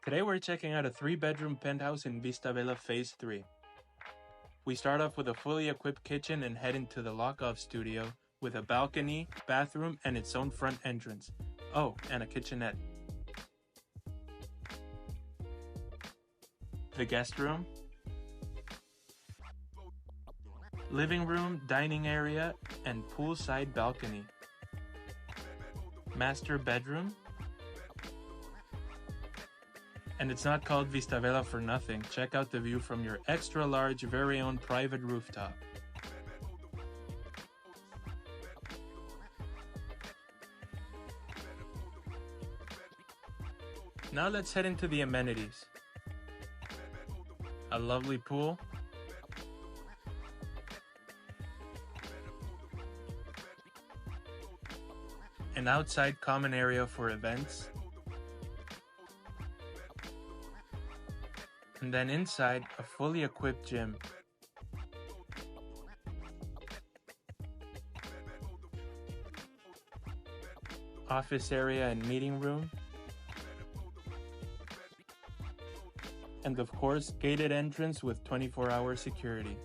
Today we're checking out a 3-bedroom penthouse in Vista Vela Phase 3. We start off with a fully equipped kitchen and head into the lockoff studio with a balcony, bathroom, and its own front entrance. Oh, and a kitchenette. The guest room, living room, dining area, and poolside balcony. Master bedroom. And it's not called Vista Vela for nothing. Check out the view from your extra large, very own private rooftop. Now let's head into the amenities. A lovely pool. An outside common area for events. And then inside, a fully equipped gym. Office area and meeting room. And of course, gated entrance with 24-hour security.